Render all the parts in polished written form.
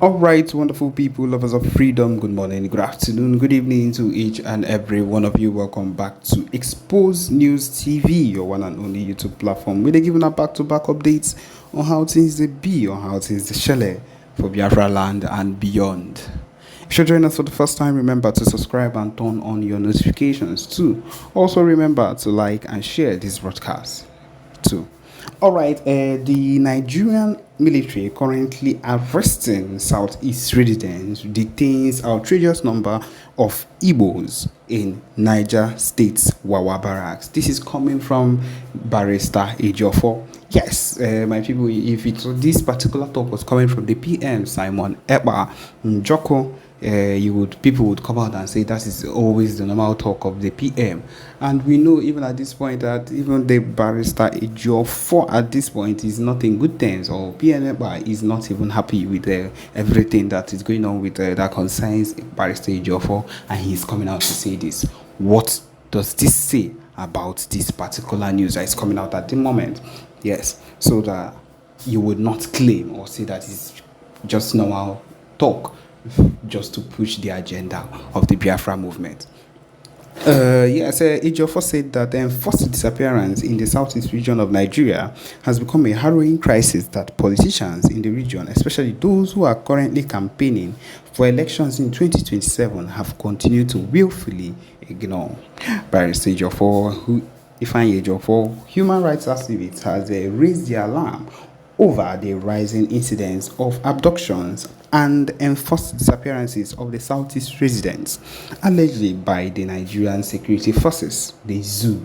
All right, wonderful people, lovers of freedom. Good morning, good afternoon, good evening to each and every one of you. Welcome back to Expose News TV, your one and only YouTube platform. We're giving up back-to-back updates on how things they be, on how things they shell for Biafraland and beyond. If you're joining us for the first time, remember to subscribe and turn on your notifications too. Also, remember to like and share this broadcast too. All right, the Nigerian military currently arresting Southeast residents detains outrageous number of Igbos in Niger State's Wawa barracks. This is coming from Barrister Ejiofor. Yes, my people, if this particular talk was coming from the PM Simon Ekpa Njoko, people would come out and say that is always the normal talk of the PM, and we know even at this point that even the Barrister Ejiofor at this point is not in good terms, or PNB is not even happy with everything that is going on with that concerns Barrister Ejiofor, and he's coming out to say this. What does this say about this particular news that is coming out at the moment? Yes, so that you would not claim or say that it's just normal talk just to push the agenda of the Biafra movement. Ejiofor said that the enforced disappearance in the southeast region of Nigeria has become a harrowing crisis that politicians in the region, especially those who are currently campaigning for elections in 2027, have continued to willfully ignore. Barrister Ejiofor, human rights activist, has raised the alarm over the rising incidents of abductions and enforced disappearances of the Southeast residents, allegedly by the Nigerian security forces, the ZOO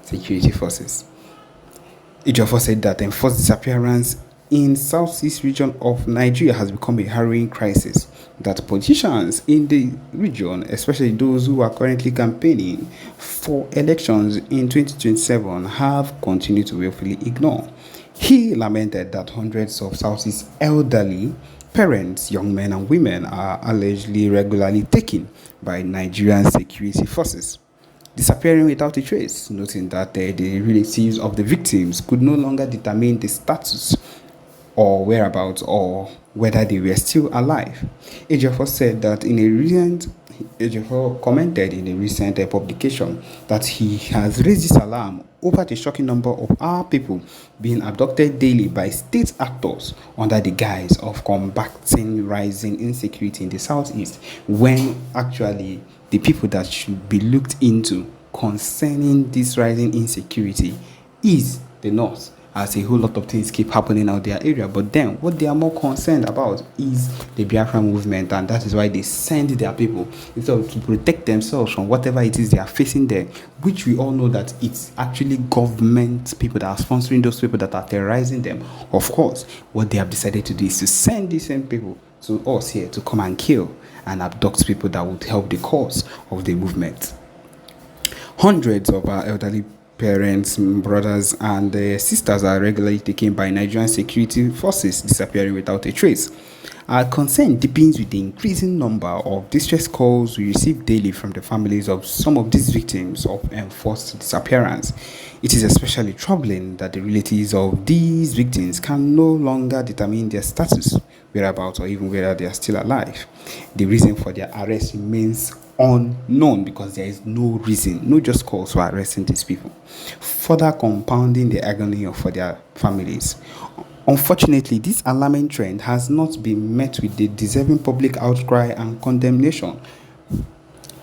security forces. Ejiofor said that enforced disappearance in Southeast region of Nigeria has become a harrowing crisis that politicians in the region, especially those who are currently campaigning for elections in 2027, have continued to willfully ignore. He lamented that hundreds of Southeast elderly parents, young men and women are allegedly regularly taken by Nigerian security forces, disappearing without a trace, noting that the relatives of the victims could no longer determine the status or whereabouts or whether they were still alive. Ejiofor said that Ejiofor commented in a recent publication that he has raised this alarm over the shocking number of our people being abducted daily by state actors under the guise of combating rising insecurity in the southeast, when actually the people that should be looked into concerning this rising insecurity is the north, as a whole lot of things keep happening out their area. But then what they are more concerned about is the Biafra movement, and that is why they send their people instead of to protect themselves from whatever it is they are facing there, which we all know that it's actually government people that are sponsoring those people that are terrorizing them. Of course, what they have decided to do is to send these same people to us here to come and kill and abduct people that would help the cause of the movement. Hundreds of our elderly parents, brothers, and sisters are regularly taken by Nigerian security forces, disappearing without a trace. Our concern deepens with the increasing number of distress calls we receive daily from the families of some of these victims of enforced disappearance. It is especially troubling that the relatives of these victims can no longer determine their status, whereabouts, or even whether they are still alive. The reason for their arrest remains unknown because there is no reason, no just cause for arresting these people, further compounding the agony for their families. Unfortunately, this alarming trend has not been met with the deserving public outcry and condemnation,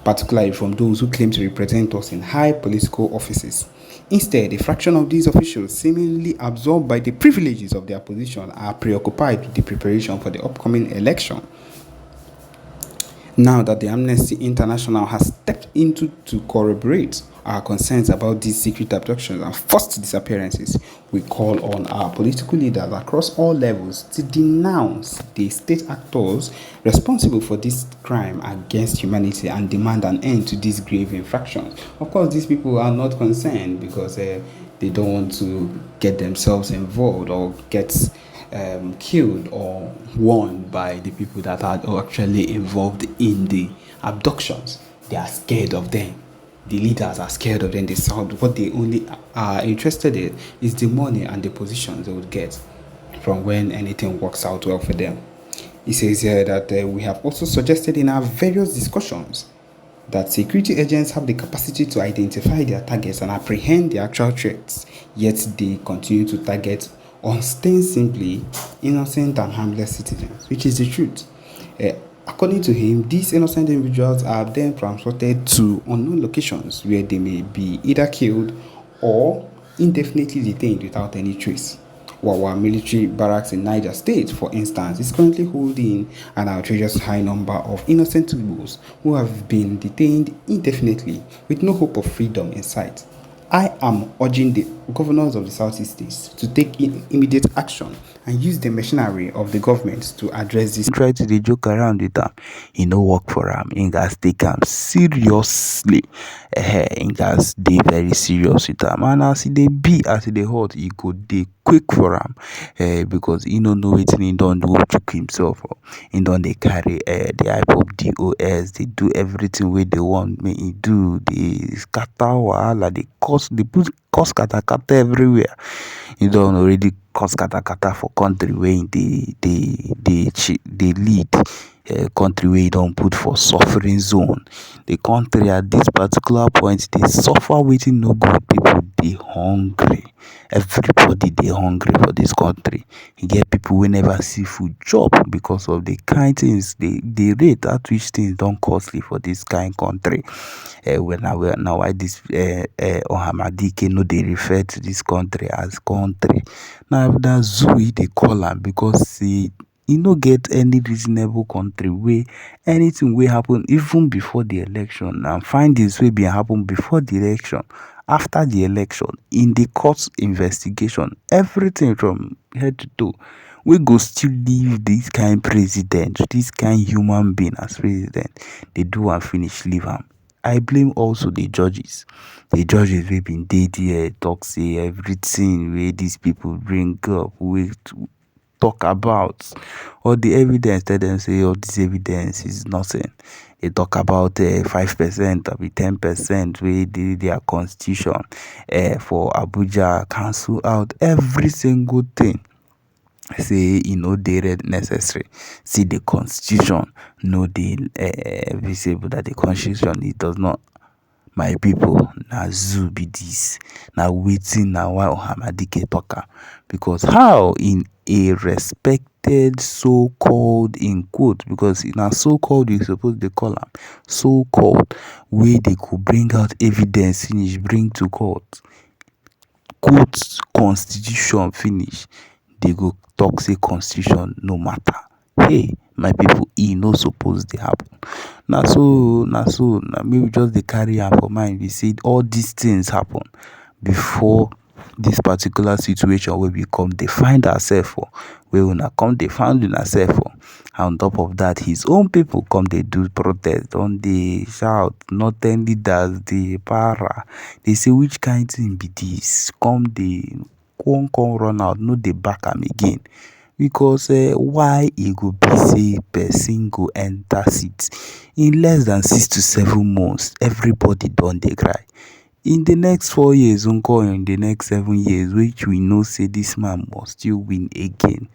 particularly from those who claim to represent us in high political offices. Instead, a fraction of these officials, seemingly absorbed by the privileges of their position, are preoccupied with the preparation for the upcoming election. Now that the Amnesty International has stepped into to corroborate our concerns about these secret abductions and forced disappearances, we call on our political leaders across all levels to denounce the state actors responsible for this crime against humanity and demand an end to these grave infractions. Of course, these people are not concerned because they don't want to get themselves involved or get killed or warned by the people that are actually involved in the abductions. They are scared of them. The leaders are scared of them. They sound what they only are interested in is the money and the positions they would get from when anything works out well for them. He says here that we have also suggested in our various discussions that security agents have the capacity to identify their targets and apprehend the actual threats, yet they continue to target ostensibly innocent and harmless citizens, which is the truth. According to him, these innocent individuals are then transported to unknown locations where they may be either killed or indefinitely detained without any trace. Wawa military barracks in Niger State, for instance, is currently holding an outrageous high number of innocent Igbos who have been detained indefinitely with no hope of freedom in sight. I am urging the governors of the Southeast states to take immediate action and use the machinery of the government to address this. Try to dey joke around with am, e no work for am. Im gats take am seriously. Im gats dey very serious with am, and as e dey be, as e dey hot, e go dey quick for am, because e no know wetin e don do chook himself. E don dey carry the hype of DOS, dey do everything wey dey want make e do, dey scatter wahala, dey cause katakata everywhere. E don already cause katakata for country wey im dey lead, country wey e don put for suffering zone. The country at this particular point dey suffer wetin no good. People dey hungry. Everybody dey hungry for this country. E get people wey never see food chop because of the kind things, the rate at which things don costly for this kind country. Na why this Ohamadike no dey refer to this country as country. Na zoo e dey call am, because say e no get any reasonable country wey anything wey happen even before the election and findings wey bin happen before the election, after the election, in the court investigation, everything from head to toe, wey go still leave this kind president, this kind human being as president, dey do am finish leave am. I blame also the judges wey bin dey there talk say everything wey these people bring up, wey talk about, all the evidence, tell them say all this evidence is nothing. They talk about 5% or 10% wey dey their constitution for Abuja, cancel out every single thing. Say e no dey necessary. See, the constitution no dey visible, that the constitution, it does not. My people, na zoo be this. Na wetin, na why Ohamadike talk am. Because how in a respected so-called, in quote, because na so-called you suppose dey call am, so-called, wey dey go bring out evidence finish, bring to court, quote constitution finish, dey go talk say constitution no matter. Hey, my people, e no suppose dey happen. Na so make we just dey carry am for mind. We say all these things happen before this particular situation wey we come dey find ourselves for, wey una come dey find una self for. And on top of that, his own people come dey do protest, don dey shout, northern leaders dey para, dey say which kind thing be this, come run out, no dey back am again. Because why e go be say person go enter seat in less than 6 to 7 months, everybody don dey cry. In the next 4 years, in the next 7 years, which we know say this man must still win again.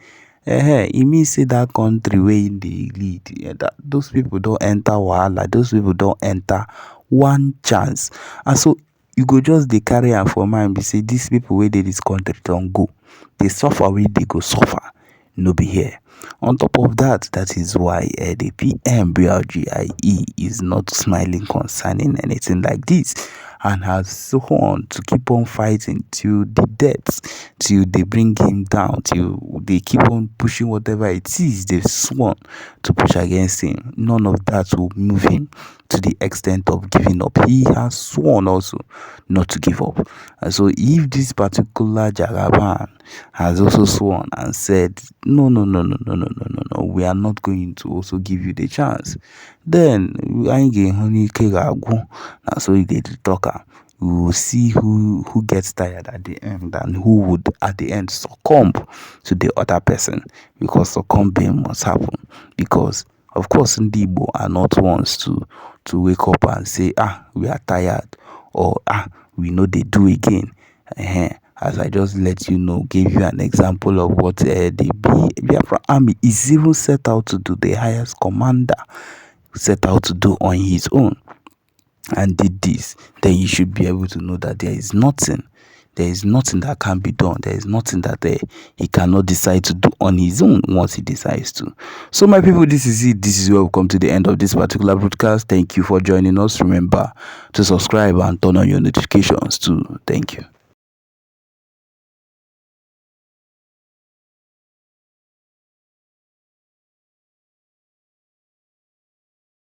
E mean say that country wey im dey lead, that those people don enter wahala, those people don enter one chance. And so you go just dey carry am for mind, be say these people wey dey this country don go, dey suffer wey dey go suffer, no be here. On top of that, that is why the B0MB is not smiling concerning anything like this, and has sworn to keep on fighting till the death, till they bring him down, till they keep on pushing whatever it is they've sworn to push against him. None of that will move him to the extent of giving up. He has sworn also not to give up. And so if this particular Jagaban has also sworn and said, no, we are not going to also give you the chance, then so he did talk. We will see who gets tired at the end, and who would at the end succumb to the other person, because succumbing must happen. Because of course ndị Igbo are not ones to wake up and say we are tired, or we know they do again. as I just let you know, gave you an example of what the Biafra army is even set out to do, the highest commander set out to do on his own, and did this, then you should be able to know that there is nothing that can be done. There is nothing that he cannot decide to do on his own once he decides to. So my people, this is it. This is where we come to the end of this particular broadcast. Thank you for joining us. Remember to subscribe and turn on your notifications too. Thank you.